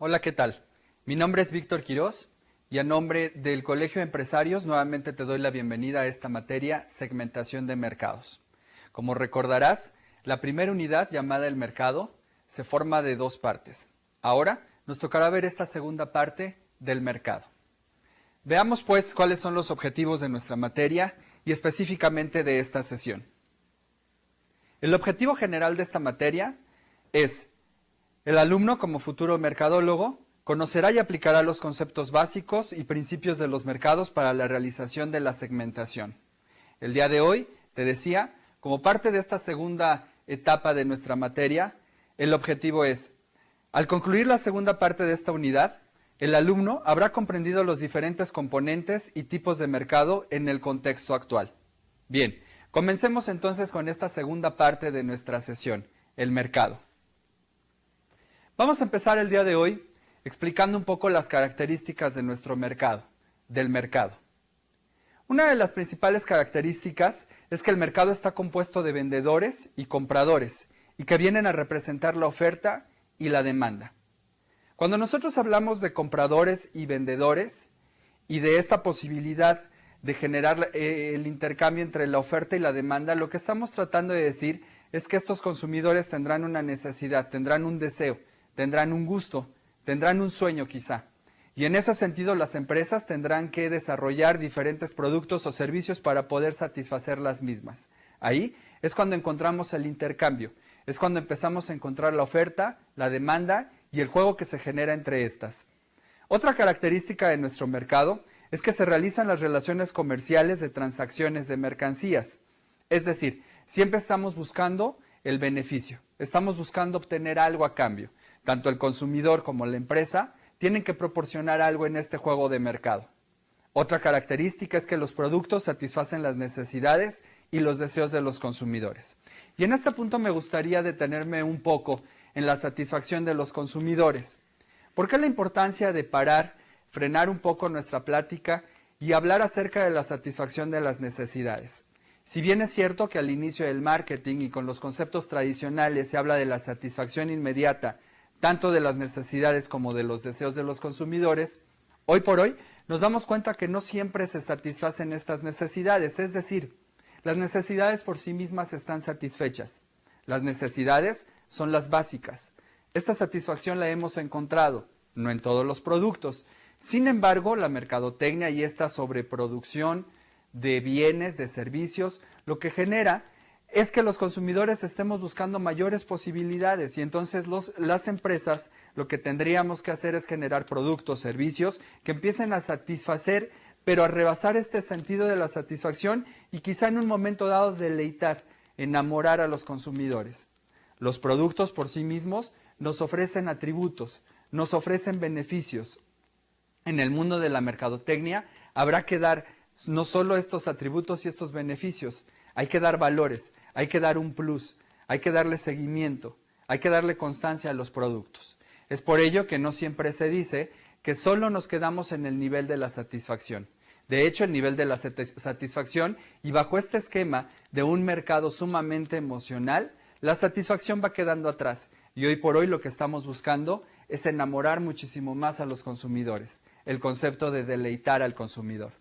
Hola, ¿qué tal? Mi nombre es Víctor Quirós y a nombre del Colegio de Empresarios nuevamente te doy la bienvenida a esta materia, segmentación de mercados. Como recordarás, la primera unidad llamada el mercado se forma de dos partes. Ahora nos tocará ver esta segunda parte del mercado. Veamos pues cuáles son los objetivos de nuestra materia y específicamente de esta sesión. El objetivo general de esta materia es: el alumno, como futuro mercadólogo, conocerá y aplicará los conceptos básicos y principios de los mercados para la realización de la segmentación. El día de hoy, te decía, como parte de esta segunda etapa de nuestra materia, el objetivo es: al concluir la segunda parte de esta unidad, el alumno habrá comprendido los diferentes componentes y tipos de mercado en el contexto actual. Bien, comencemos entonces con esta segunda parte de nuestra sesión, el mercado. Vamos a empezar el día de hoy explicando un poco las características de nuestro mercado, del mercado. Una de las principales características es que el mercado está compuesto de vendedores y compradores y que vienen a representar la oferta y la demanda. Cuando nosotros hablamos de compradores y vendedores y de esta posibilidad de generar el intercambio entre la oferta y la demanda, lo que estamos tratando de decir es que estos consumidores tendrán una necesidad, tendrán un deseo, tendrán un gusto, tendrán un sueño quizá. Y en ese sentido las empresas tendrán que desarrollar diferentes productos o servicios para poder satisfacer las mismas. Ahí es cuando encontramos el intercambio, es cuando empezamos a encontrar la oferta, la demanda y el juego que se genera entre estas. Otra característica de nuestro mercado es que se realizan las relaciones comerciales de transacciones de mercancías. Es decir, siempre estamos buscando el beneficio, estamos buscando obtener algo a cambio. Tanto el consumidor como la empresa tienen que proporcionar algo en este juego de mercado. Otra característica es que los productos satisfacen las necesidades y los deseos de los consumidores. Y en este punto me gustaría detenerme un poco en la satisfacción de los consumidores. ¿Por qué la importancia de parar, frenar un poco nuestra plática y hablar acerca de la satisfacción de las necesidades? Si bien es cierto que al inicio del marketing y con los conceptos tradicionales se habla de la satisfacción inmediata, tanto de las necesidades como de los deseos de los consumidores, hoy por hoy nos damos cuenta que no siempre se satisfacen estas necesidades, es decir, las necesidades por sí mismas están satisfechas. Las necesidades son las básicas. Esta satisfacción la hemos encontrado, no en todos los productos. Sin embargo, la mercadotecnia y esta sobreproducción de bienes, de servicios, lo que genera es que los consumidores estemos buscando mayores posibilidades y entonces las empresas lo que tendríamos que hacer es generar productos, servicios que empiecen a satisfacer, pero a rebasar este sentido de la satisfacción y quizá en un momento dado deleitar, enamorar a los consumidores. Los productos por sí mismos nos ofrecen atributos, nos ofrecen beneficios. En el mundo de la mercadotecnia habrá que dar no solo estos atributos y estos beneficios, hay que dar valores, hay que dar un plus, hay que darle seguimiento, hay que darle constancia a los productos. Es por ello que no siempre se dice que solo nos quedamos en el nivel de la satisfacción. De hecho, el nivel de la satisfacción y bajo este esquema de un mercado sumamente emocional, la satisfacción va quedando atrás. Y hoy por hoy lo que estamos buscando es enamorar muchísimo más a los consumidores, el concepto de deleitar al consumidor.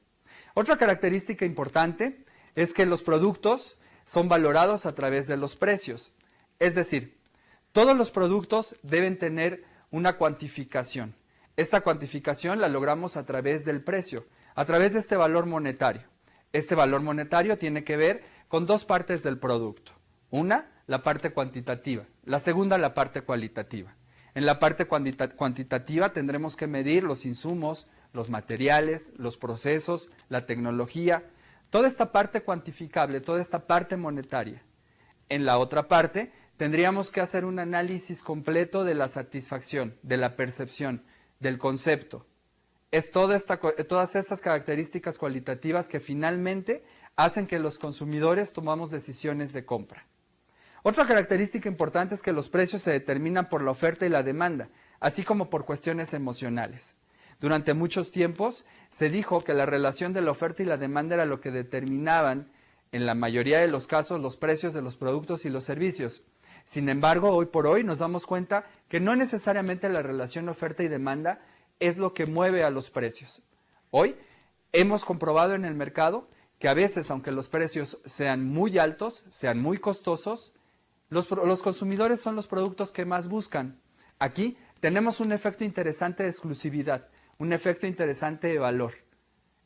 Otra característica importante es que los productos son valorados a través de los precios. Es decir, todos los productos deben tener una cuantificación. Esta cuantificación la logramos a través del precio, a través de este valor monetario. Este valor monetario tiene que ver con dos partes del producto. Una, la parte cuantitativa. La segunda, la parte cualitativa. En la parte cuantitativa tendremos que medir los insumos, los materiales, los procesos, la tecnología, toda esta parte cuantificable, toda esta parte monetaria. En la otra parte, tendríamos que hacer un análisis completo de la satisfacción, de la percepción, del concepto. Es todas estas características cualitativas que finalmente hacen que los consumidores tomamos decisiones de compra. Otra característica importante es que los precios se determinan por la oferta y la demanda, así como por cuestiones emocionales. Durante muchos tiempos se dijo que la relación de la oferta y la demanda era lo que determinaban, en la mayoría de los casos, los precios de los productos y los servicios. Sin embargo, hoy por hoy nos damos cuenta que no necesariamente la relación oferta y demanda es lo que mueve a los precios. Hoy hemos comprobado en el mercado que a veces, aunque los precios sean muy altos, sean muy costosos, los consumidores son los productos que más buscan. Aquí tenemos un efecto interesante de exclusividad, un efecto interesante de valor.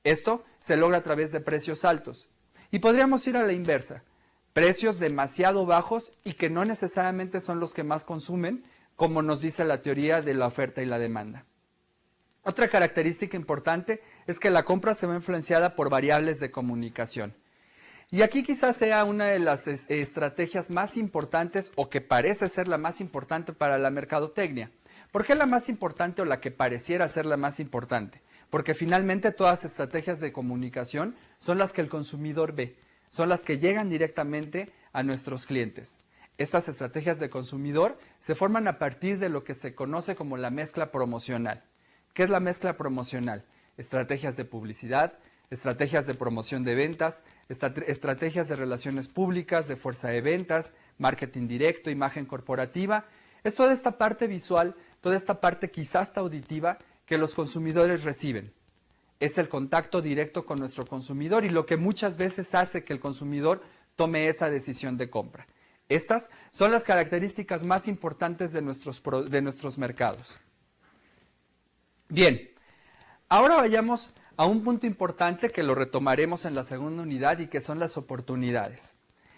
Esto se logra a través de precios altos. Y podríamos ir a la inversa, precios demasiado bajos y que no necesariamente son los que más consumen, como nos dice la teoría de la oferta y la demanda. Otra característica importante es que la compra se ve influenciada por variables de comunicación. Y aquí quizás sea una de las estrategias más importantes o que parece ser la más importante para la mercadotecnia. ¿Por qué la más importante o la que pareciera ser la más importante? Porque finalmente todas las estrategias de comunicación son las que el consumidor ve, son las que llegan directamente a nuestros clientes. Estas estrategias de consumidor se forman a partir de lo que se conoce como la mezcla promocional. ¿Qué es la mezcla promocional? Estrategias de publicidad, estrategias de promoción de ventas, estrategias de relaciones públicas, de fuerza de ventas, marketing directo, imagen corporativa. Es toda esta parte visual, toda esta parte quizás hasta auditiva que los consumidores reciben. Es el contacto directo con nuestro consumidor y lo que muchas veces hace que el consumidor tome esa decisión de compra. Estas son las características más importantes de nuestros mercados. Bien, ahora vayamos a un punto importante que lo retomaremos en la segunda unidad y que son las oportunidades.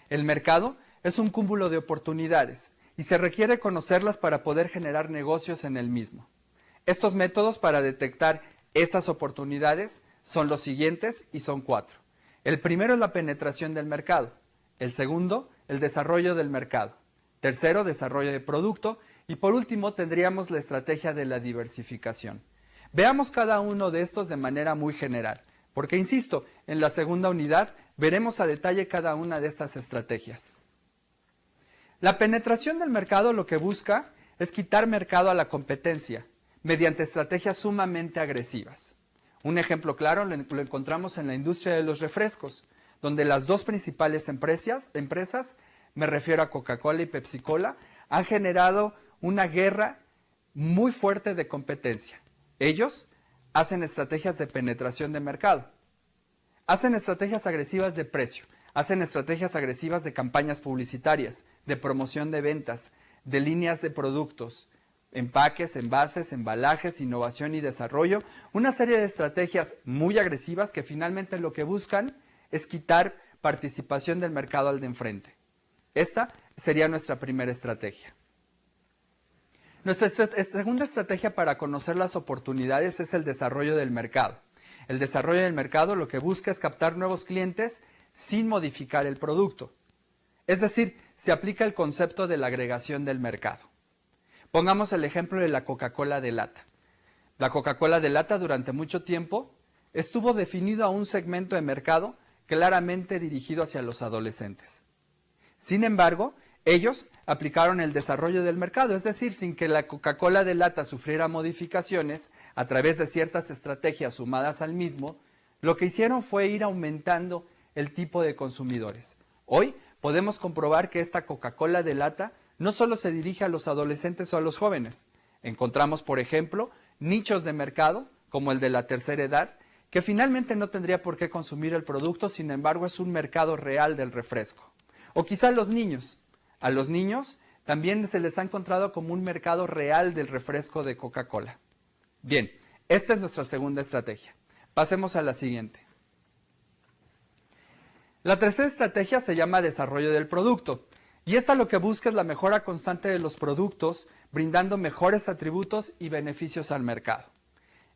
El mercado es un cúmulo de oportunidades y se requiere conocerlas para poder generar negocios en el mismo. Estos métodos para detectar estas oportunidades son los siguientes y son 4. El primero es la penetración del mercado. El segundo, el desarrollo del mercado. Tercero, desarrollo de producto. Y por último, tendríamos la estrategia de la diversificación. Veamos cada uno de estos de manera muy general, porque insisto, en la segunda unidad veremos a detalle cada una de estas estrategias. La penetración del mercado lo que busca es quitar mercado a la competencia mediante estrategias sumamente agresivas. Un ejemplo claro lo encontramos en la industria de los refrescos, donde las dos principales empresas, me refiero a Coca-Cola y Pepsi-Cola, han generado una guerra muy fuerte de competencia. Ellos hacen estrategias de penetración de mercado, hacen estrategias agresivas de precio, hacen estrategias agresivas de campañas publicitarias, de promoción de ventas, de líneas de productos, empaques, envases, embalajes, innovación y desarrollo, una serie de estrategias muy agresivas que finalmente lo que buscan es quitar participación del mercado al de enfrente. Esta sería nuestra primera estrategia. Nuestra segunda estrategia para conocer las oportunidades es el desarrollo del mercado. El desarrollo del mercado lo que busca es captar nuevos clientes sin modificar el producto. Es decir, se aplica el concepto de la agregación del mercado. Pongamos el ejemplo de la Coca-Cola de lata. La Coca-Cola de lata durante mucho tiempo estuvo definido a un segmento de mercado claramente dirigido hacia los adolescentes. Sin embargo, ellos aplicaron el desarrollo del mercado, es decir, sin que la Coca-Cola de lata sufriera modificaciones a través de ciertas estrategias sumadas al mismo, lo que hicieron fue ir aumentando el tipo de consumidores. Hoy podemos comprobar que esta Coca-Cola de lata no solo se dirige a los adolescentes o a los jóvenes. Encontramos, por ejemplo, nichos de mercado, como el de la tercera edad, que finalmente no tendría por qué consumir el producto, sin embargo es un mercado real del refresco. O quizá los niños. A los niños también se les ha encontrado como un mercado real del refresco de Coca-Cola. Bien, esta es nuestra segunda estrategia. Pasemos a la siguiente. La tercera estrategia se llama desarrollo del producto. Y esta lo que busca es la mejora constante de los productos, brindando mejores atributos y beneficios al mercado.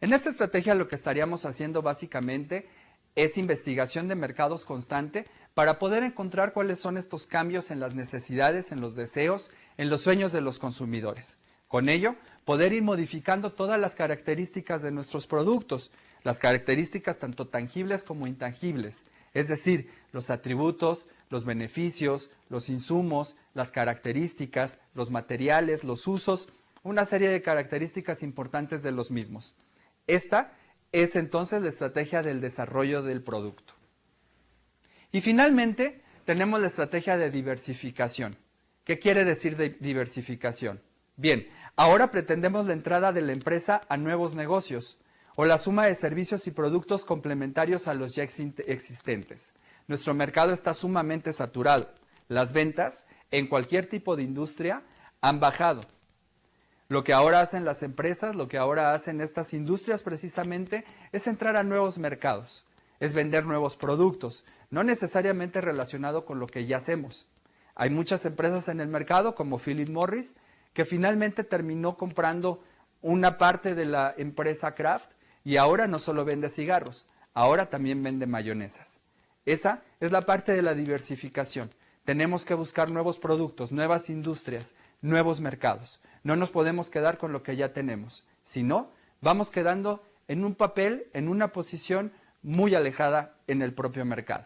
En esta estrategia lo que estaríamos haciendo básicamente es investigación de mercados constante para poder encontrar cuáles son estos cambios en las necesidades, en los deseos, en los sueños de los consumidores. Con ello, poder ir modificando todas las características de nuestros productos, las características tanto tangibles como intangibles, es decir, los atributos, los beneficios, los insumos, las características, los materiales, los usos, una serie de características importantes de los mismos. Esta es entonces la estrategia del desarrollo del producto. Y finalmente tenemos la estrategia de diversificación, ¿Qué quiere decir diversificación? Bien, ahora pretendemos la entrada de la empresa a nuevos negocios o la suma de servicios y productos complementarios a los ya existentes. Nuestro mercado está sumamente saturado. Las ventas en cualquier tipo de industria han bajado. Lo que ahora hacen las empresas, lo que ahora hacen estas industrias precisamente, es entrar a nuevos mercados, es vender nuevos productos, no necesariamente relacionado con lo que ya hacemos. Hay muchas empresas en el mercado, como Philip Morris, que finalmente terminó comprando una parte de la empresa Kraft y ahora no solo vende cigarros, ahora también vende mayonesas. Esa es la parte de la diversificación. Tenemos que buscar nuevos productos, nuevas industrias, nuevos mercados. No nos podemos quedar con lo que ya tenemos. Si no, vamos quedando en un papel, en una posición muy alejada en el propio mercado.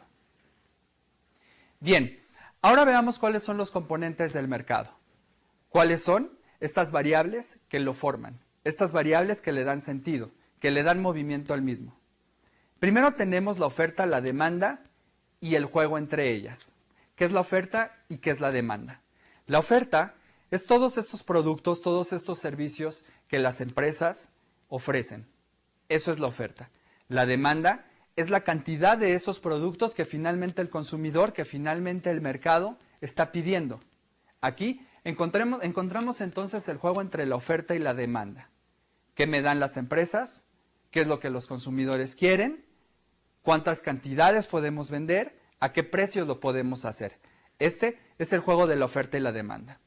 Bien, ahora veamos cuáles son los componentes del mercado. ¿Cuáles son estas variables que lo forman? Estas variables que le dan sentido, que le dan movimiento al mismo. Primero tenemos la oferta, la demanda y el juego entre ellas. ¿Qué es la oferta y qué es la demanda? La oferta es todos estos productos, todos estos servicios que las empresas ofrecen. Eso es la oferta. La demanda es la cantidad de esos productos que finalmente el consumidor, que finalmente el mercado está pidiendo. Aquí encontramos entonces el juego entre la oferta y la demanda. ¿Qué me dan las empresas? ¿Qué es lo que los consumidores quieren? ¿Cuántas cantidades podemos vender? ¿A qué precios lo podemos hacer? Este es el juego de la oferta y la demanda.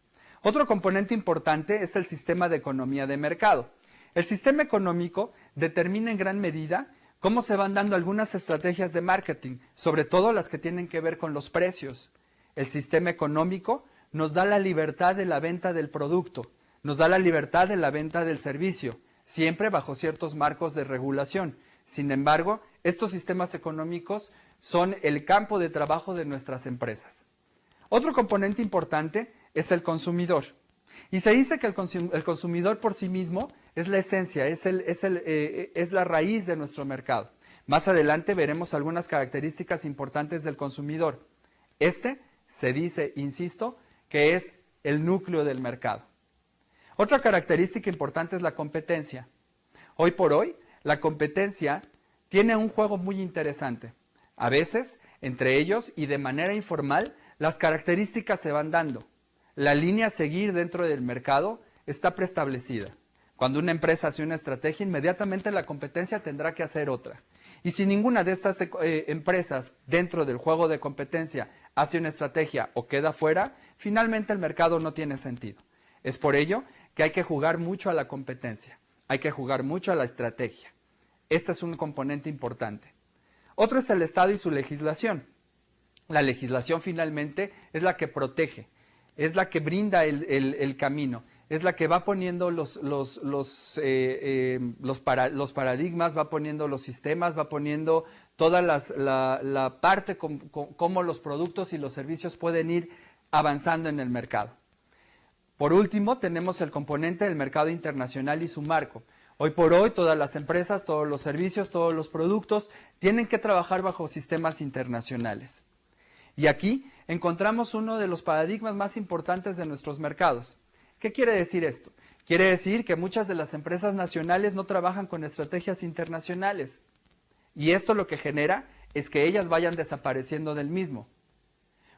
Otro componente importante es el sistema de economía de mercado. El sistema económico determina en gran medida cómo se van dando algunas estrategias de marketing, sobre todo las que tienen que ver con los precios. El sistema económico nos da la libertad de la venta del producto, nos da la libertad de la venta del servicio, siempre bajo ciertos marcos de regulación. Sin embargo, estos sistemas económicos son el campo de trabajo de nuestras empresas. Otro componente importante es el consumidor. Y se dice que el consumidor por sí mismo es la esencia, es la raíz de nuestro mercado. Más adelante veremos algunas características importantes del consumidor. Este se dice, insisto, que es el núcleo del mercado. Otra característica importante es la competencia. Hoy por hoy, la competencia tiene un juego muy interesante. A veces, entre ellos y de manera informal, las características se van dando. La línea a seguir dentro del mercado está preestablecida. Cuando una empresa hace una estrategia, inmediatamente la competencia tendrá que hacer otra. Y si ninguna de estas empresas dentro del juego de competencia hace una estrategia o queda fuera, finalmente el mercado no tiene sentido. Es por ello que hay que jugar mucho a la competencia, hay que jugar mucho a la estrategia. Este es un componente importante. Otro es el Estado y su legislación. La legislación finalmente es la que protege, es la que brinda el camino, es la que va poniendo los paradigmas, va poniendo los sistemas, va poniendo toda la parte cómo los productos y los servicios pueden ir avanzando en el mercado. Por último, tenemos el componente del mercado internacional y su marco. Hoy por hoy, todas las empresas, todos los servicios, todos los productos tienen que trabajar bajo sistemas internacionales. Y aquí encontramos uno de los paradigmas más importantes de nuestros mercados. ¿Qué quiere decir esto? Quiere decir que muchas de las empresas nacionales no trabajan con estrategias internacionales. Y esto lo que genera es que ellas vayan desapareciendo del mismo.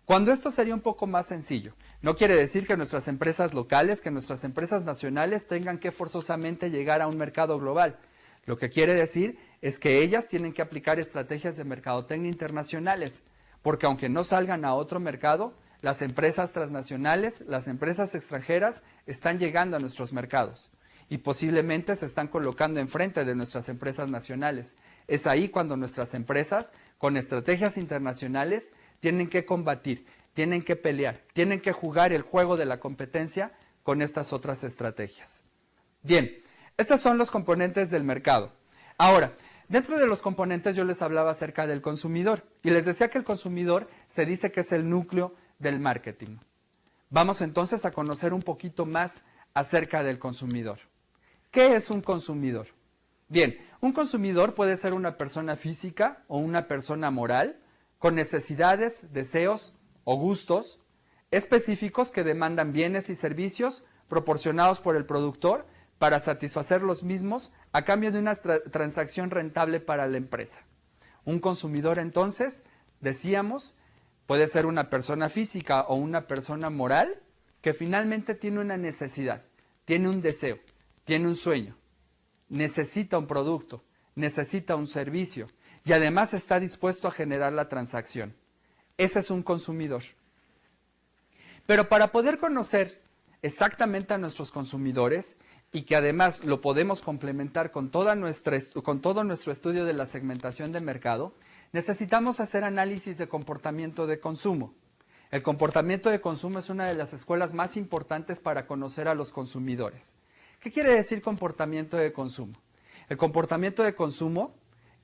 Cuando esto sería un poco más sencillo, no quiere decir que nuestras empresas locales, que nuestras empresas nacionales tengan que forzosamente llegar a un mercado global. Lo que quiere decir es que ellas tienen que aplicar estrategias de mercadotecnia internacionales, porque aunque no salgan a otro mercado, las empresas transnacionales, las empresas extranjeras están llegando a nuestros mercados y posiblemente se están colocando enfrente de nuestras empresas nacionales. Es ahí cuando nuestras empresas, con estrategias internacionales, tienen que combatir, tienen que pelear, tienen que jugar el juego de la competencia con estas otras estrategias. Bien, estos son los componentes del mercado. Ahora, dentro de los componentes yo les hablaba acerca del consumidor y les decía que el consumidor se dice que es el núcleo del marketing. Vamos entonces a conocer un poquito más acerca del consumidor. ¿Qué es un consumidor? Bien, un consumidor puede ser una persona física o una persona moral con necesidades, deseos o gustos específicos que demandan bienes y servicios proporcionados por el productor para satisfacer los mismos a cambio de una transacción rentable para la empresa. Un consumidor, entonces, decíamos, puede ser una persona física o una persona moral que finalmente tiene una necesidad, tiene un deseo, tiene un sueño, necesita un producto, necesita un servicio y además está dispuesto a generar la transacción. Ese es un consumidor. Pero para poder conocer exactamente a nuestros consumidores y que además lo podemos complementar con todo nuestro estudio de la segmentación de mercado, necesitamos hacer análisis de comportamiento de consumo. El comportamiento de consumo es una de las escuelas más importantes para conocer a los consumidores. ¿Qué quiere decir comportamiento de consumo? El comportamiento de consumo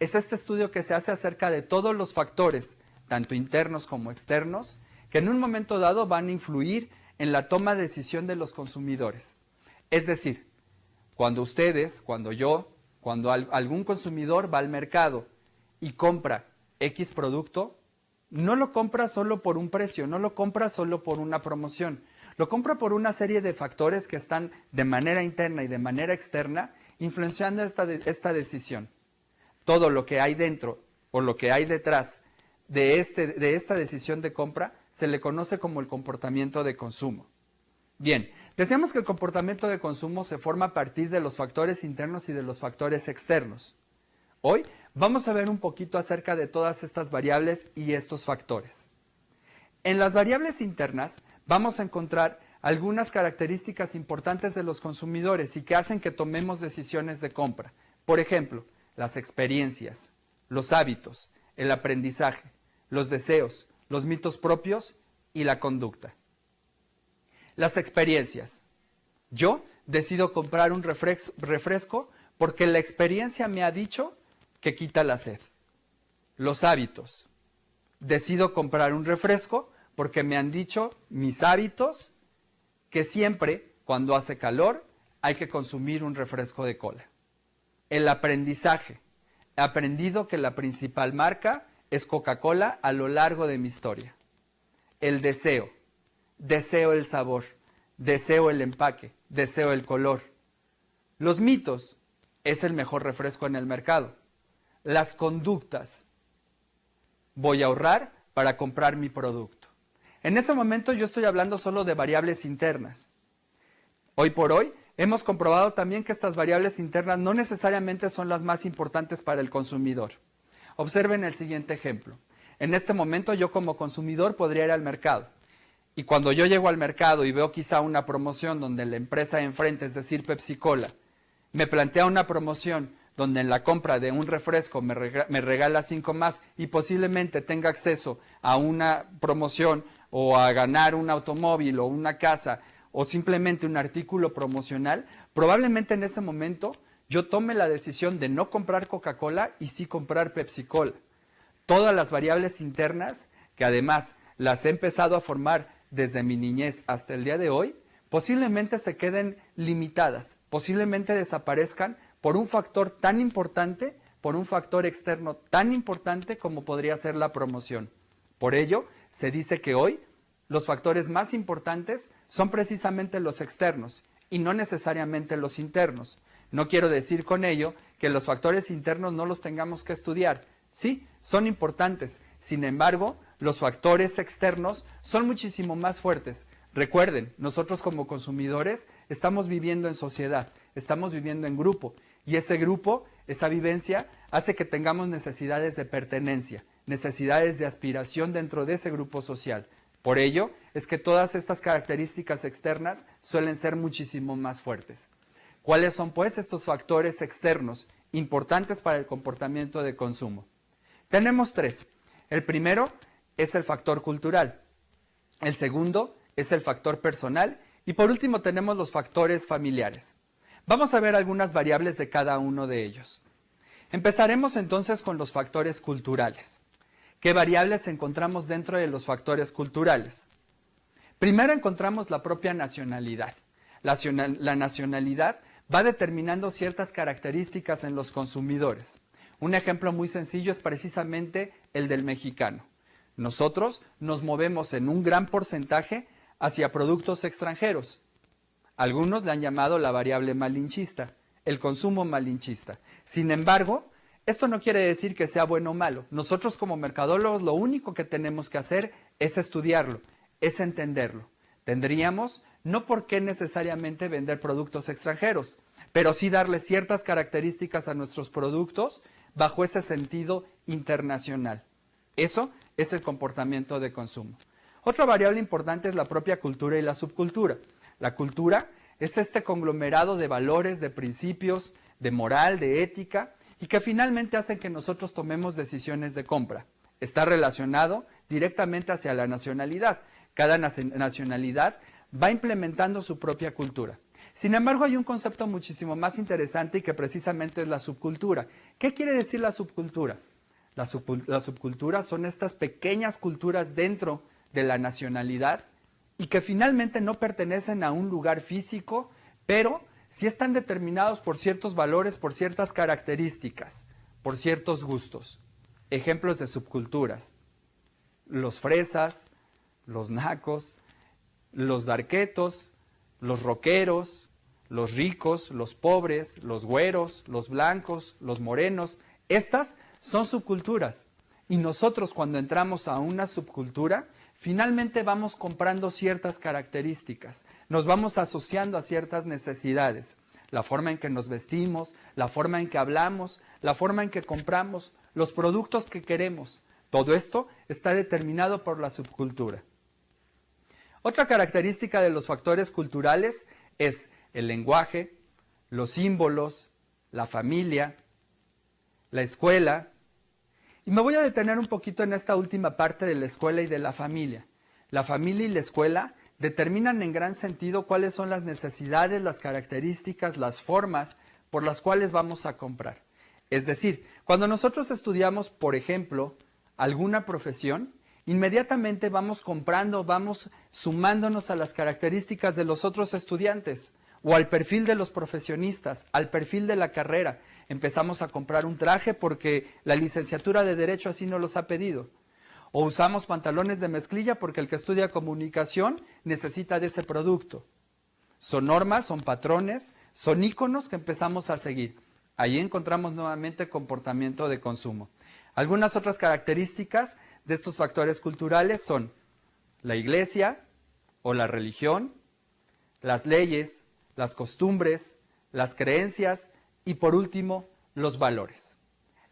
es este estudio que se hace acerca de todos los factores, tanto internos como externos, que en un momento dado van a influir en la toma de decisión de los consumidores. Es decir, cuando ustedes, cuando yo, cuando algún consumidor va al mercado y compra X producto, no lo compra solo por un precio, no lo compra solo por una promoción, lo compra por una serie de factores que están de manera interna y de manera externa influenciando esta decisión. Todo lo que hay dentro o lo que hay detrás de esta decisión de compra se le conoce como el comportamiento de consumo. Bien, decíamos que el comportamiento de consumo se forma a partir de los factores internos y de los factores externos. Hoy vamos a ver un poquito acerca de todas estas variables y estos factores. En las variables internas vamos a encontrar algunas características importantes de los consumidores y que hacen que tomemos decisiones de compra. Por ejemplo, las experiencias, los hábitos, el aprendizaje, los deseos, los mitos propios y la conducta. Las experiencias. Yo decido comprar un refresco porque la experiencia me ha dicho que quita la sed. Los hábitos. Decido comprar un refresco porque me han dicho mis hábitos que siempre, cuando hace calor, hay que consumir un refresco de cola. El aprendizaje. He aprendido que la principal marca es Coca-Cola a lo largo de mi historia. El deseo. Deseo el sabor, deseo el empaque, deseo el color. Los mitos. Es el mejor refresco en el mercado. Las conductas. Voy a ahorrar para comprar mi producto. En ese momento yo estoy hablando solo de variables internas. Hoy por hoy hemos comprobado también que estas variables internas no necesariamente son las más importantes para el consumidor. Observen el siguiente ejemplo. En este momento yo como consumidor podría ir al mercado. Y cuando yo llego al mercado y veo quizá una promoción donde la empresa de enfrente, es decir, Pepsi Cola, me plantea una promoción donde en la compra de un refresco me regala 5 más y posiblemente tenga acceso a una promoción o a ganar un automóvil o una casa o simplemente un artículo promocional, probablemente en ese momento yo tome la decisión de no comprar Coca-Cola y sí comprar Pepsi Cola. Todas las variables internas, que además las he empezado a formar desde mi niñez hasta el día de hoy, posiblemente se queden limitadas, posiblemente desaparezcan por un factor tan importante, por un factor externo tan importante como podría ser la promoción. Por ello, se dice que hoy los factores más importantes son precisamente los externos y no necesariamente los internos. No quiero decir con ello que los factores internos no los tengamos que estudiar. Sí, son importantes. Sin embargo, los factores externos son muchísimo más fuertes. Recuerden, nosotros como consumidores estamos viviendo en sociedad, estamos viviendo en grupo y ese grupo, esa vivencia, hace que tengamos necesidades de pertenencia, necesidades de aspiración dentro de ese grupo social. Por ello, es que todas estas características externas suelen ser muchísimo más fuertes. ¿Cuáles son, pues, estos factores externos importantes para el comportamiento de consumo? Tenemos 3. El primero es el factor cultural. El segundo es el factor personal. Y por último tenemos los factores familiares. Vamos a ver algunas variables de cada uno de ellos. Empezaremos entonces con los factores culturales. ¿Qué variables encontramos dentro de los factores culturales? Primero encontramos la propia nacionalidad. La nacionalidad va determinando ciertas características en los consumidores. Un ejemplo muy sencillo es precisamente el del mexicano. Nosotros nos movemos en un gran porcentaje hacia productos extranjeros. Algunos le han llamado la variable malinchista, el consumo malinchista. Sin embargo, esto no quiere decir que sea bueno o malo. Nosotros como mercadólogos lo único que tenemos que hacer es estudiarlo, es entenderlo. Tendríamos no por qué necesariamente vender productos extranjeros, pero sí darle ciertas características a nuestros productos bajo ese sentido internacional. Eso es el comportamiento de consumo. Otra variable importante es la propia cultura y la subcultura. La cultura es este conglomerado de valores, de principios, de moral, de ética, y que finalmente hacen que nosotros tomemos decisiones de compra. Está relacionado directamente hacia la nacionalidad. Cada nacionalidad va implementando su propia cultura. Sin embargo, hay un concepto muchísimo más interesante y que precisamente es la subcultura. ¿Qué quiere decir la subcultura? La subcultura son estas pequeñas culturas dentro de la nacionalidad y que finalmente no pertenecen a un lugar físico, pero sí están determinados por ciertos valores, por ciertas características, por ciertos gustos. Ejemplos de subculturas: los fresas, los nacos, los darquetos, los rockeros, los ricos, los pobres, los güeros, los blancos, los morenos. Estas son subculturas. Y nosotros cuando entramos a una subcultura, finalmente vamos comprando ciertas características, nos vamos asociando a ciertas necesidades. La forma en que nos vestimos, la forma en que hablamos, la forma en que compramos, los productos que queremos. Todo esto está determinado por la subcultura. Otra característica de los factores culturales es el lenguaje, los símbolos, la familia, la escuela. Y me voy a detener un poquito en esta última parte de la escuela y de la familia. La familia y la escuela determinan en gran sentido cuáles son las necesidades, las características, las formas por las cuales vamos a comprar. Es decir, cuando nosotros estudiamos, por ejemplo, alguna profesión, inmediatamente vamos comprando, vamos sumándonos a las características de los otros estudiantes o al perfil de los profesionistas, al perfil de la carrera. Empezamos a comprar un traje porque la licenciatura de Derecho así nos los ha pedido. O usamos pantalones de mezclilla porque el que estudia comunicación necesita de ese producto. Son normas, son patrones, son íconos que empezamos a seguir. Ahí encontramos nuevamente comportamiento de consumo. Algunas otras características de estos factores culturales son la iglesia o la religión, las leyes, las costumbres, las creencias y por último los valores.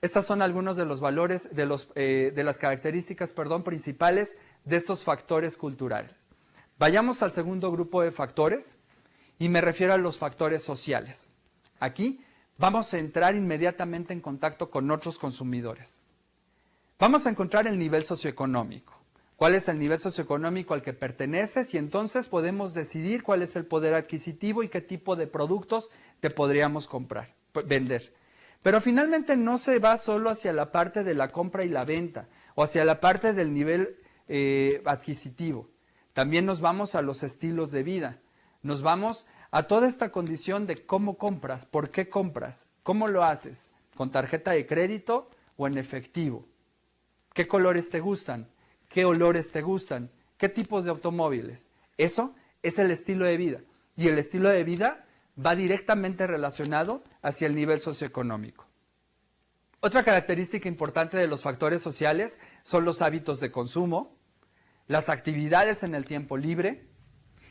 Estas son algunos de los valores, de las características, principales de estos factores culturales. Vayamos al segundo grupo de factores y me refiero a los factores sociales. Aquí vamos a entrar inmediatamente en contacto con otros consumidores. Vamos a encontrar el nivel socioeconómico. ¿Cuál es el nivel socioeconómico al que perteneces? Y entonces podemos decidir cuál es el poder adquisitivo y qué tipo de productos te podríamos vender. Pero finalmente no se va solo hacia la parte de la compra y la venta o hacia la parte del nivel adquisitivo. También nos vamos a los estilos de vida. Nos vamos a toda esta condición de cómo compras, por qué compras, cómo lo haces, con tarjeta de crédito o en efectivo. ¿Qué colores te gustan? ¿Qué olores te gustan? ¿Qué tipos de automóviles? Eso es el estilo de vida. Y el estilo de vida va directamente relacionado hacia el nivel socioeconómico. Otra característica importante de los factores sociales son los hábitos de consumo, las actividades en el tiempo libre.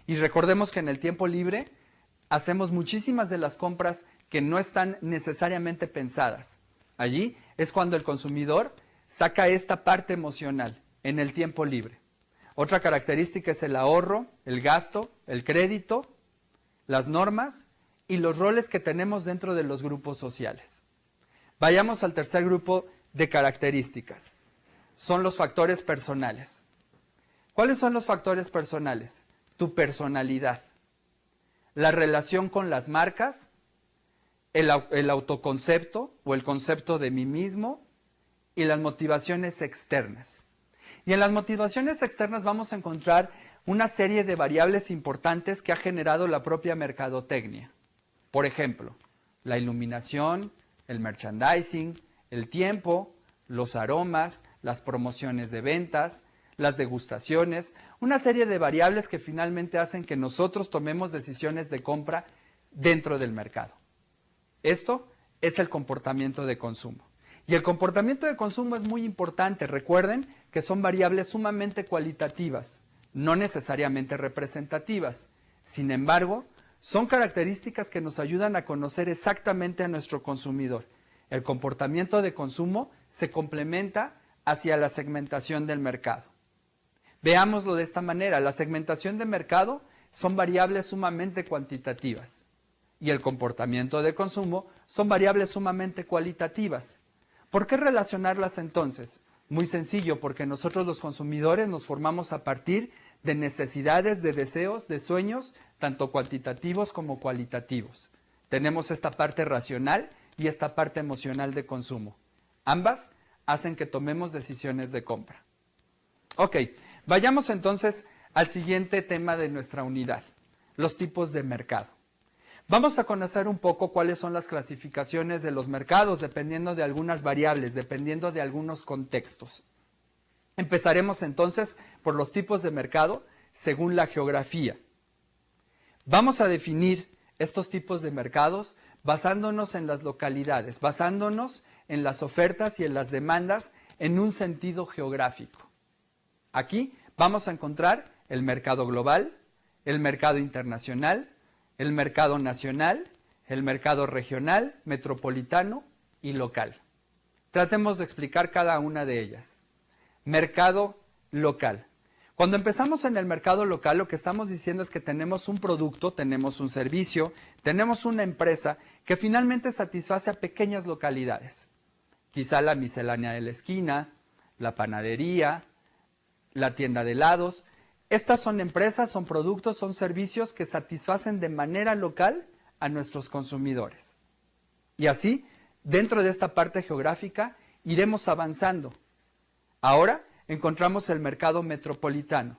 Y recordemos que en el tiempo libre hacemos muchísimas de las compras que no están necesariamente pensadas. Allí es cuando el consumidor saca esta parte emocional en el tiempo libre. Otra característica es el ahorro, el gasto, el crédito, las normas y los roles que tenemos dentro de los grupos sociales. Vayamos al tercer grupo de características. Son los factores personales. ¿Cuáles son los factores personales? Tu personalidad, la relación con las marcas, el autoconcepto o el concepto de mí mismo y las motivaciones externas. Y en las motivaciones externas vamos a encontrar una serie de variables importantes que ha generado la propia mercadotecnia. Por ejemplo, la iluminación, el merchandising, el tiempo, los aromas, las promociones de ventas, las degustaciones, una serie de variables que finalmente hacen que nosotros tomemos decisiones de compra dentro del mercado. Esto es el comportamiento de consumo. Y el comportamiento de consumo es muy importante. Recuerden que son variables sumamente cualitativas, no necesariamente representativas. Sin embargo, son características que nos ayudan a conocer exactamente a nuestro consumidor. El comportamiento de consumo se complementa hacia la segmentación del mercado. Veámoslo de esta manera. La segmentación de mercado son variables sumamente cuantitativas y el comportamiento de consumo son variables sumamente cualitativas. ¿Por qué relacionarlas entonces? Muy sencillo, porque nosotros los consumidores nos formamos a partir de necesidades, de deseos, de sueños, tanto cuantitativos como cualitativos. Tenemos esta parte racional y esta parte emocional de consumo. Ambas hacen que tomemos decisiones de compra. Ok, vayamos entonces al siguiente tema de nuestra unidad, los tipos de mercado. Vamos a conocer un poco cuáles son las clasificaciones de los mercados, dependiendo de algunas variables, dependiendo de algunos contextos. Empezaremos entonces por los tipos de mercado según la geografía. Vamos a definir estos tipos de mercados basándonos en las localidades, basándonos en las ofertas y en las demandas en un sentido geográfico. Aquí vamos a encontrar el mercado global, el mercado internacional, el mercado nacional, el mercado regional, metropolitano y local. Tratemos de explicar cada una de ellas. Mercado local. Cuando empezamos en el mercado local, lo que estamos diciendo es que tenemos un producto, tenemos un servicio, tenemos una empresa que finalmente satisface a pequeñas localidades. Quizá la miscelánea de la esquina, la panadería, la tienda de helados. Estas son empresas, son productos, son servicios que satisfacen de manera local a nuestros consumidores. Y así, dentro de esta parte geográfica, iremos avanzando. Ahora encontramos el mercado metropolitano.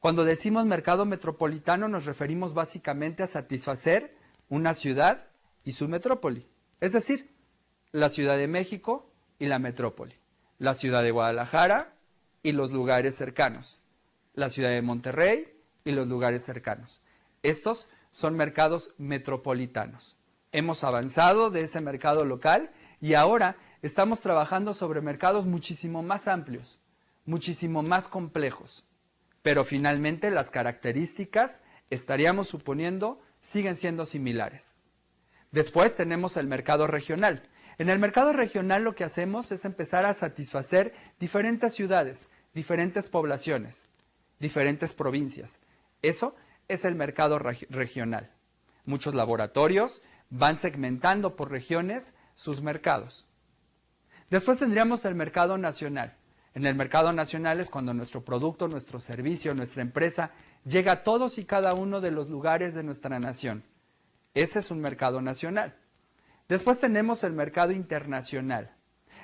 Cuando decimos mercado metropolitano nos referimos básicamente a satisfacer una ciudad y su metrópoli. Es decir, la Ciudad de México y la metrópoli, la Ciudad de Guadalajara y los lugares cercanos, la Ciudad de Monterrey y los lugares cercanos. Estos son mercados metropolitanos. Hemos avanzado de ese mercado local y ahora estamos trabajando sobre mercados muchísimo más amplios, muchísimo más complejos. Pero finalmente las características, estaríamos suponiendo, siguen siendo similares. Después tenemos el mercado regional. En el mercado regional lo que hacemos es empezar a satisfacer diferentes ciudades, diferentes poblaciones, diferentes provincias. Eso es el mercado regional. Muchos laboratorios van segmentando por regiones sus mercados. Después tendríamos el mercado nacional. En el mercado nacional es cuando nuestro producto, nuestro servicio, nuestra empresa llega a todos y cada uno de los lugares de nuestra nación. Ese es un mercado nacional. Después tenemos el mercado internacional.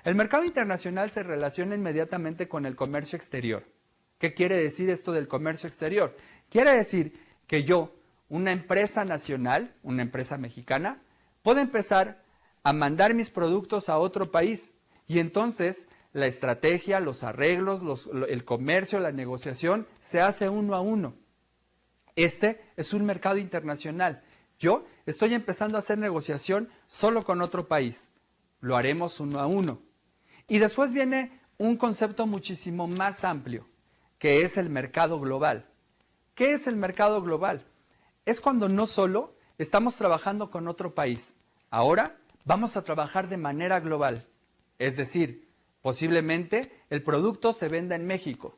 El mercado internacional se relaciona inmediatamente con el comercio exterior. ¿Qué quiere decir esto del comercio exterior? Quiere decir que yo, una empresa nacional, una empresa mexicana, puedo empezar a mandar mis productos a otro país y entonces la estrategia, los arreglos, el comercio, la negociación se hace uno a uno. Este es un mercado internacional. Yo estoy empezando a hacer negociación solo con otro país. Lo haremos uno a uno. Y después viene un concepto muchísimo más amplio, que es el mercado global. ¿Qué es el mercado global? Es cuando no solo estamos trabajando con otro país, ahora vamos a trabajar de manera global. Es decir, posiblemente el producto se venda en México,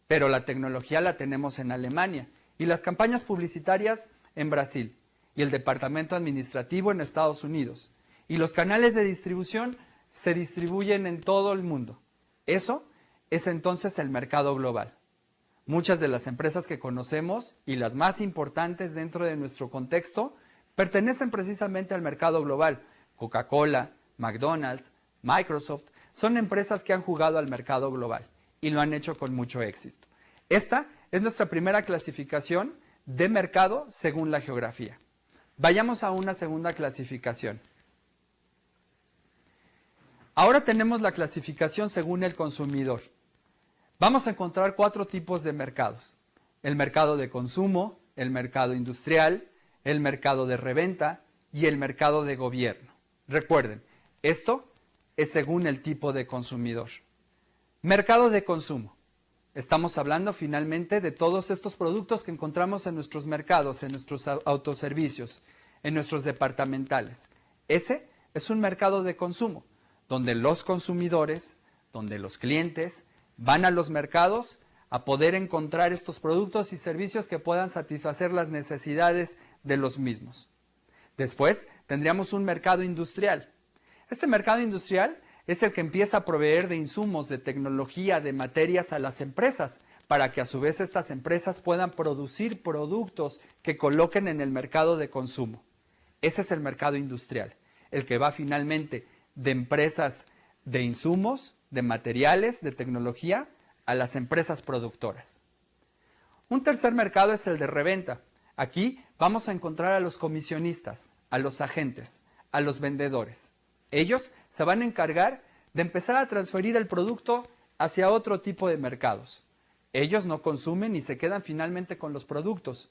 pero la tecnología la tenemos en Alemania y las campañas publicitarias en Brasil y el departamento administrativo en Estados Unidos y los canales de distribución se distribuyen en todo el mundo. Eso es entonces el mercado global. Muchas de las empresas que conocemos y las más importantes dentro de nuestro contexto pertenecen precisamente al mercado global. Coca-Cola, McDonald's, Microsoft son empresas que han jugado al mercado global y lo han hecho con mucho éxito. Esta es nuestra primera clasificación de mercado según la geografía. Vayamos a una segunda clasificación. Ahora tenemos la clasificación según el consumidor. Vamos a encontrar 4 tipos de mercados: el mercado de consumo, el mercado industrial, el mercado de reventa y el mercado de gobierno. Recuerden, esto es según el tipo de consumidor. Mercado de consumo. Estamos hablando finalmente de todos estos productos que encontramos en nuestros mercados, en nuestros autoservicios, en nuestros departamentales. Ese es un mercado de consumo, donde los consumidores, donde los clientes van a los mercados a poder encontrar estos productos y servicios que puedan satisfacer las necesidades de los mismos. Después tendríamos un mercado industrial. Este mercado industrial es el que empieza a proveer de insumos, de tecnología, de materias a las empresas, para que a su vez estas empresas puedan producir productos que coloquen en el mercado de consumo. Ese es el mercado industrial, el que va finalmente de empresas de insumos, de materiales, de tecnología, a las empresas productoras. Un tercer mercado es el de reventa. Aquí vamos a encontrar a los comisionistas, a los agentes, a los vendedores. Ellos se van a encargar de empezar a transferir el producto hacia otro tipo de mercados. Ellos no consumen y se quedan finalmente con los productos.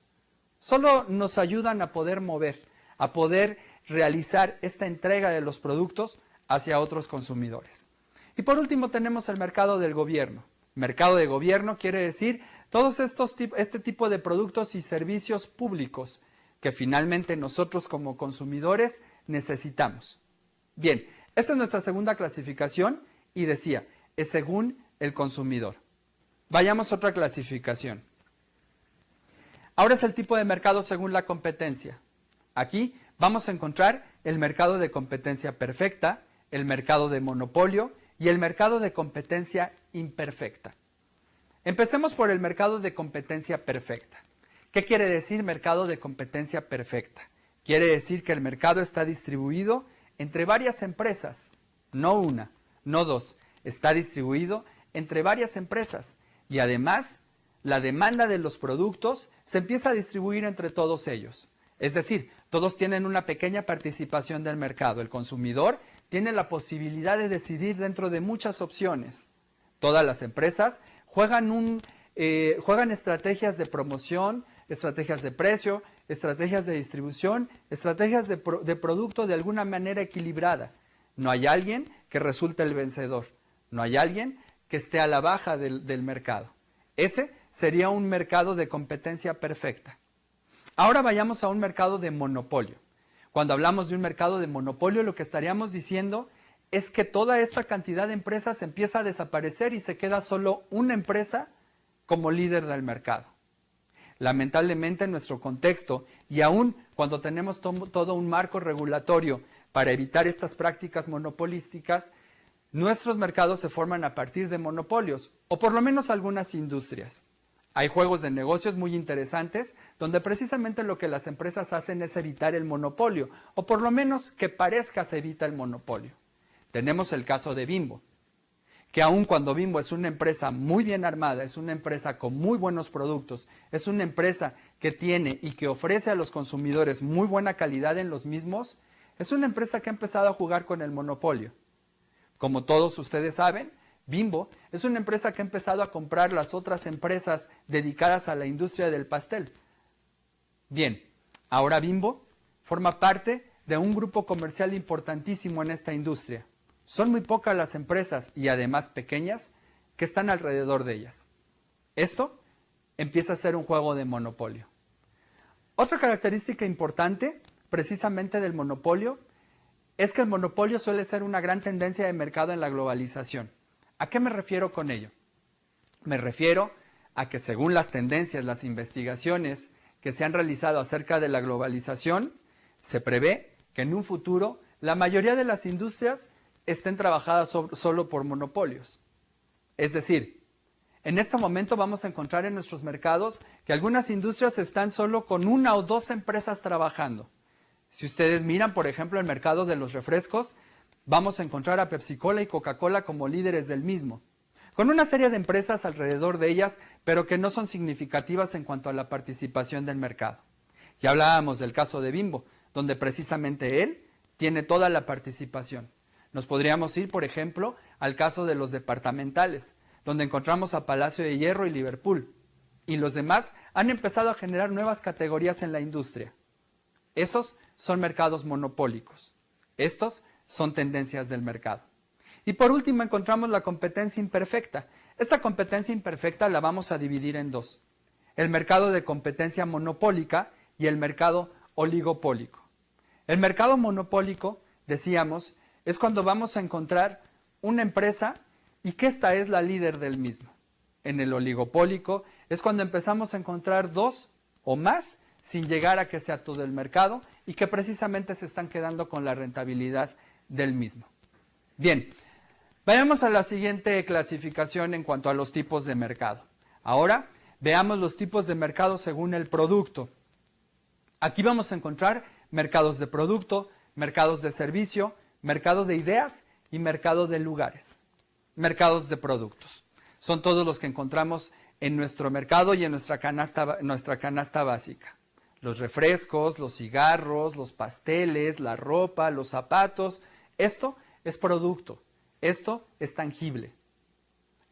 Solo nos ayudan a poder mover, a poder realizar esta entrega de los productos hacia otros consumidores. Y por último tenemos el mercado del gobierno. Mercado de gobierno quiere decir todos este tipo de productos y servicios públicos que finalmente nosotros como consumidores necesitamos. Bien, esta es nuestra segunda clasificación y decía, es según el consumidor. Vayamos a otra clasificación. Ahora es el tipo de mercado según la competencia. Aquí vamos a encontrar el mercado de competencia perfecta, el mercado de monopolio y el mercado de competencia imperfecta. Empecemos por el mercado de competencia perfecta. ¿Qué quiere decir mercado de competencia perfecta? Quiere decir que el mercado está distribuido entre varias empresas, no una, no dos, está distribuido entre varias empresas y además la demanda de los productos se empieza a distribuir entre todos ellos. Es decir, todos tienen una pequeña participación del mercado. El consumidor tiene la posibilidad de decidir dentro de muchas opciones. Todas las empresas juegan estrategias de promoción, estrategias de precio, estrategias de distribución, estrategias de producto de alguna manera equilibrada. No hay alguien que resulte el vencedor. No hay alguien que esté a la baja del mercado. Ese sería un mercado de competencia perfecta. Ahora vayamos a un mercado de monopolio. Cuando hablamos de un mercado de monopolio, lo que estaríamos diciendo es que toda esta cantidad de empresas empieza a desaparecer y se queda solo una empresa como líder del mercado. Lamentablemente en nuestro contexto, y aún cuando tenemos todo un marco regulatorio para evitar estas prácticas monopolísticas, nuestros mercados se forman a partir de monopolios, o por lo menos algunas industrias. Hay juegos de negocios muy interesantes donde precisamente lo que las empresas hacen es evitar el monopolio, o por lo menos que parezca se evita el monopolio. Tenemos el caso de Bimbo, que aun cuando Bimbo es una empresa muy bien armada, es una empresa con muy buenos productos, es una empresa que tiene y que ofrece a los consumidores muy buena calidad en los mismos, es una empresa que ha empezado a jugar con el monopolio. Como todos ustedes saben, Bimbo es una empresa que ha empezado a comprar las otras empresas dedicadas a la industria del pastel. Bien, ahora Bimbo forma parte de un grupo comercial importantísimo en esta industria. Son muy pocas las empresas, y además pequeñas, que están alrededor de ellas. Esto empieza a ser un juego de monopolio. Otra característica importante, precisamente del monopolio, es que el monopolio suele ser una gran tendencia de mercado en la globalización. ¿A qué me refiero con ello? Me refiero a que según las tendencias, las investigaciones que se han realizado acerca de la globalización, se prevé que en un futuro la mayoría de las industrias estén trabajadas solo por monopolios. Es decir, en este momento vamos a encontrar en nuestros mercados que algunas industrias están solo con una o dos empresas trabajando. Si ustedes miran, por ejemplo, el mercado de los refrescos, vamos a encontrar a Pepsi-Cola y Coca-Cola como líderes del mismo, con una serie de empresas alrededor de ellas, pero que no son significativas en cuanto a la participación del mercado. Ya hablábamos del caso de Bimbo, donde precisamente él tiene toda la participación. Nos podríamos ir, por ejemplo, al caso de los departamentales, donde encontramos a Palacio de Hierro y Liverpool. Y los demás han empezado a generar nuevas categorías en la industria. Esos son mercados monopólicos. Estos son tendencias del mercado. Y por último encontramos la competencia imperfecta. Esta competencia imperfecta la vamos a dividir en dos: el mercado de competencia monopólica y el mercado oligopólico. El mercado monopólico, decíamos, es cuando vamos a encontrar una empresa y que esta es la líder del mismo. En el oligopólico es cuando empezamos a encontrar dos o más sin llegar a que sea todo el mercado y que precisamente se están quedando con la rentabilidad del mismo. Bien, vayamos a la siguiente clasificación en cuanto a los tipos de mercado. Ahora veamos los tipos de mercado según el producto. Aquí vamos a encontrar mercados de producto, mercados de servicio, mercado de ideas y mercado de lugares. Mercados de productos. Son todos los que encontramos en nuestro mercado y en nuestra canasta básica. Los refrescos, los cigarros, los pasteles, la ropa, los zapatos. Esto es producto. Esto es tangible.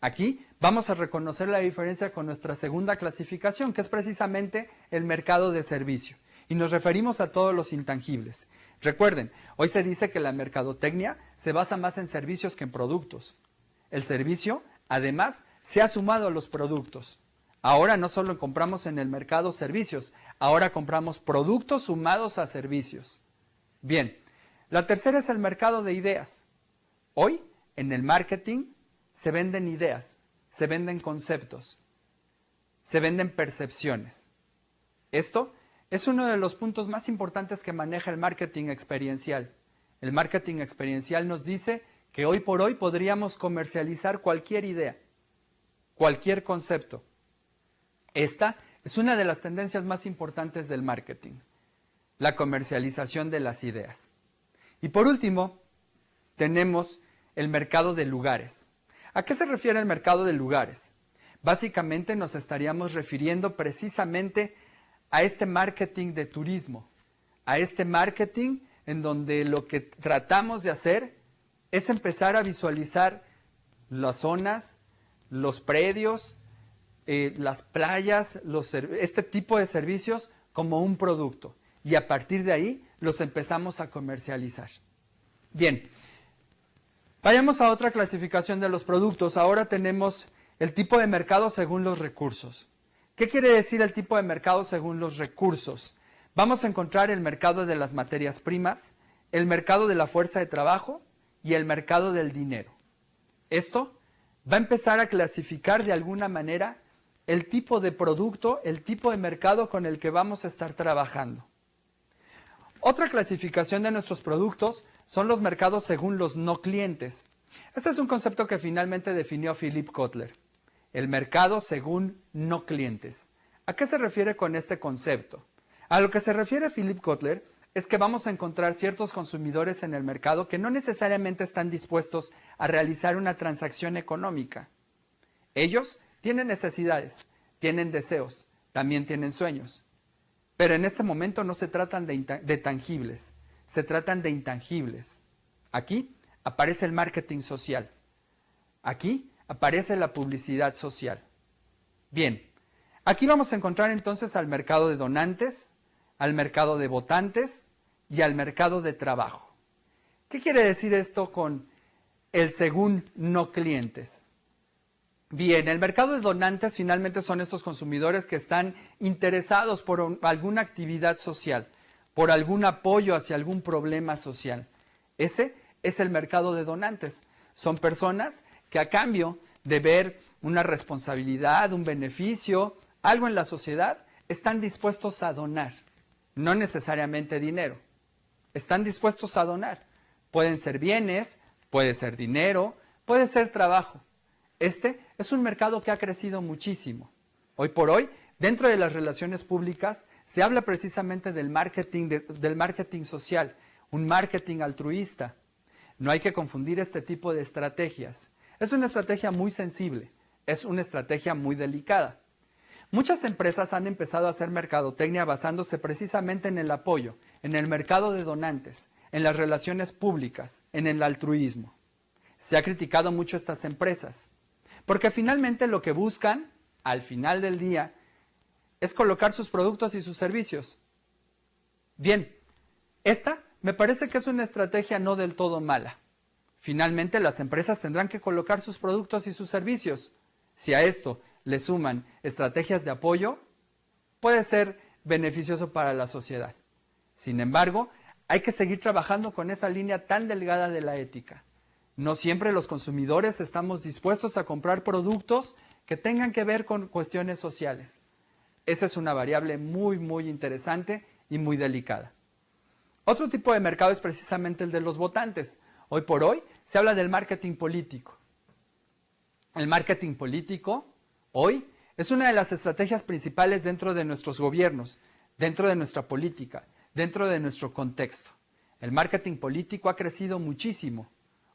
Aquí vamos a reconocer la diferencia con nuestra segunda clasificación, que es precisamente el mercado de servicio. Y nos referimos a todos los intangibles. Recuerden, hoy se dice que la mercadotecnia se basa más en servicios que en productos. El servicio, además, se ha sumado a los productos. Ahora no solo compramos en el mercado servicios, ahora compramos productos sumados a servicios. Bien, la tercera es el mercado de ideas. Hoy, en el marketing, se venden ideas, se venden conceptos, se venden percepciones. Esto es uno de los puntos más importantes que maneja el marketing experiencial. El marketing experiencial nos dice que hoy por hoy podríamos comercializar cualquier idea, cualquier concepto. Esta es una de las tendencias más importantes del marketing, la comercialización de las ideas. Y por último, tenemos el mercado de lugares. ¿A qué se refiere el mercado de lugares? Básicamente nos estaríamos refiriendo precisamente a este marketing de turismo, a este marketing en donde lo que tratamos de hacer es empezar a visualizar las zonas, los predios, las playas, este tipo de servicios como un producto. Y a partir de ahí los empezamos a comercializar. Bien, vayamos a otra clasificación de los productos. Ahora tenemos el tipo de mercado según los recursos. ¿Qué quiere decir el tipo de mercado según los recursos? Vamos a encontrar el mercado de las materias primas, el mercado de la fuerza de trabajo y el mercado del dinero. Esto va a empezar a clasificar de alguna manera el tipo de producto, el tipo de mercado con el que vamos a estar trabajando. Otra clasificación de nuestros productos son los mercados según los no clientes. Este es un concepto que finalmente definió Philip Kotler. El mercado según no clientes. ¿A qué se refiere con este concepto? A lo que se refiere Philip Kotler es que vamos a encontrar ciertos consumidores en el mercado que no necesariamente están dispuestos a realizar una transacción económica. Ellos tienen necesidades, tienen deseos, también tienen sueños. Pero en este momento no se tratan de tangibles, se tratan de intangibles. Aquí aparece el marketing social. Aquí aparece la publicidad social. Bien, aquí vamos a encontrar entonces al mercado de donantes, al mercado de votantes y al mercado de trabajo. ¿Qué quiere decir esto con el según no clientes? Bien, el mercado de donantes finalmente son estos consumidores que están interesados por alguna actividad social, por algún apoyo hacia algún problema social. Ese es el mercado de donantes. Son personas que a cambio de ver una responsabilidad, un beneficio, algo en la sociedad, están dispuestos a donar. No necesariamente dinero. Están dispuestos a donar. Pueden ser bienes, puede ser dinero, puede ser trabajo. Este es un mercado que ha crecido muchísimo. Hoy por hoy, dentro de las relaciones públicas, se habla precisamente del marketing social, un marketing altruista. No hay que confundir este tipo de estrategias. Es una estrategia muy sensible, es una estrategia muy delicada. Muchas empresas han empezado a hacer mercadotecnia basándose precisamente en el apoyo, en el mercado de donantes, en las relaciones públicas, en el altruismo. Se ha criticado mucho estas empresas. Porque finalmente lo que buscan, al final del día, es colocar sus productos y sus servicios. Bien, esta me parece que es una estrategia no del todo mala. Finalmente, las empresas tendrán que colocar sus productos y sus servicios. Si a esto le suman estrategias de apoyo, puede ser beneficioso para la sociedad. Sin embargo, hay que seguir trabajando con esa línea tan delgada de la ética. No siempre los consumidores estamos dispuestos a comprar productos que tengan que ver con cuestiones sociales. Esa es una variable muy interesante y muy delicada. Otro tipo de mercado es precisamente el de los votantes. Hoy por hoy se habla del marketing político. El marketing político hoy es una de las estrategias principales dentro de nuestros gobiernos, dentro de nuestra política, dentro de nuestro contexto. El marketing político ha crecido muchísimo.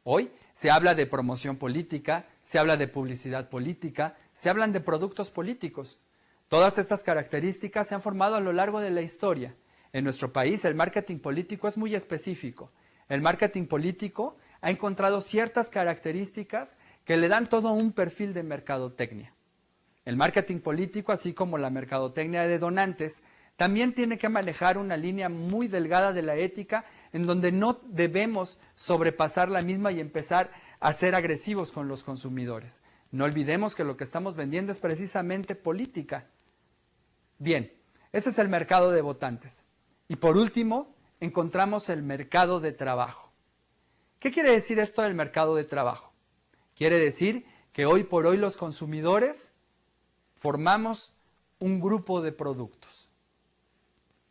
Hoy se habla de promoción política, se habla de publicidad política, se hablan de productos políticos. Todas estas características se han formado a lo largo de la historia. En nuestro país el marketing político es muy específico. El marketing político ha encontrado ciertas características que le dan todo un perfil de mercadotecnia. El marketing político, así como la mercadotecnia de donantes, también tiene que manejar una línea muy delgada de la ética en donde no debemos sobrepasar la misma y empezar a ser agresivos con los consumidores. No olvidemos que lo que estamos vendiendo es precisamente política. Bien, ese es el mercado de votantes. Y por último, encontramos el mercado de trabajo. ¿Qué quiere decir esto del mercado de trabajo? Quiere decir que hoy por hoy los consumidores formamos un grupo de productos.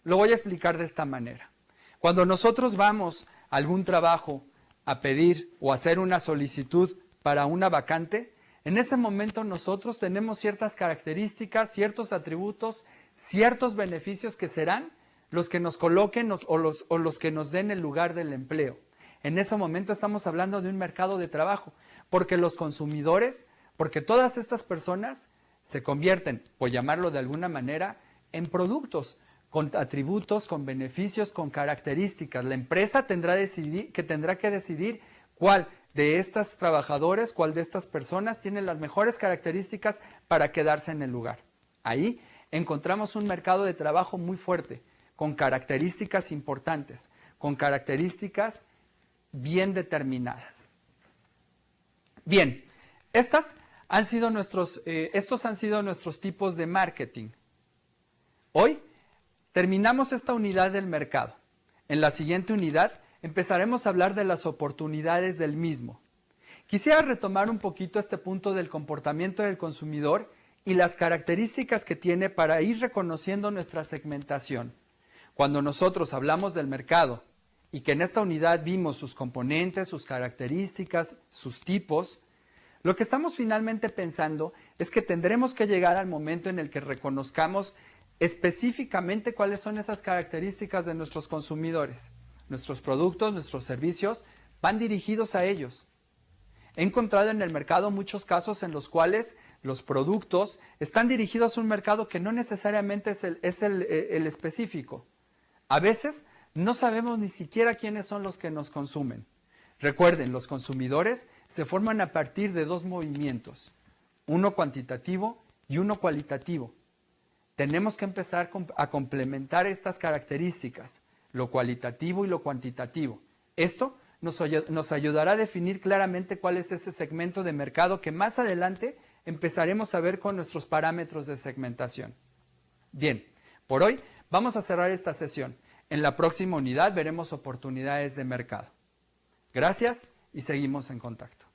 Lo voy a explicar de esta manera. Cuando nosotros vamos a algún trabajo a pedir o hacer una solicitud para una vacante, en ese momento nosotros tenemos ciertas características, ciertos atributos, ciertos beneficios que serán los que nos coloquen o los que nos den el lugar del empleo. En ese momento estamos hablando de un mercado de trabajo, porque los consumidores, porque todas estas personas se convierten, por llamarlo de alguna manera, en productos, con atributos, con beneficios, con características. La empresa tendrá que decidir cuál de estos trabajadores, cuál de estas personas tiene las mejores características para quedarse en el lugar. Ahí encontramos un mercado de trabajo muy fuerte, con características importantes, con características bien determinadas. Bien, estos han sido nuestros tipos de marketing. Hoy terminamos esta unidad del mercado. En la siguiente unidad empezaremos a hablar de las oportunidades del mismo. Quisiera retomar un poquito este punto del comportamiento del consumidor y las características que tiene para ir reconociendo nuestra segmentación. Cuando nosotros hablamos del mercado y que en esta unidad vimos sus componentes, sus características, sus tipos, lo que estamos finalmente pensando es que tendremos que llegar al momento en el que reconozcamos específicamente cuáles son esas características de nuestros consumidores. Nuestros productos, nuestros servicios van dirigidos a ellos. He encontrado en el mercado muchos casos en los cuales los productos están dirigidos a un mercado que no necesariamente es el específico. A veces no sabemos ni siquiera quiénes son los que nos consumen. Recuerden, los consumidores se forman a partir de dos movimientos, uno cuantitativo y uno cualitativo. Tenemos que empezar a complementar estas características, lo cualitativo y lo cuantitativo. Esto nos ayudará a definir claramente cuál es ese segmento de mercado que más adelante empezaremos a ver con nuestros parámetros de segmentación. Bien, por hoy vamos a cerrar esta sesión. En la próxima unidad veremos oportunidades de mercado. Gracias y seguimos en contacto.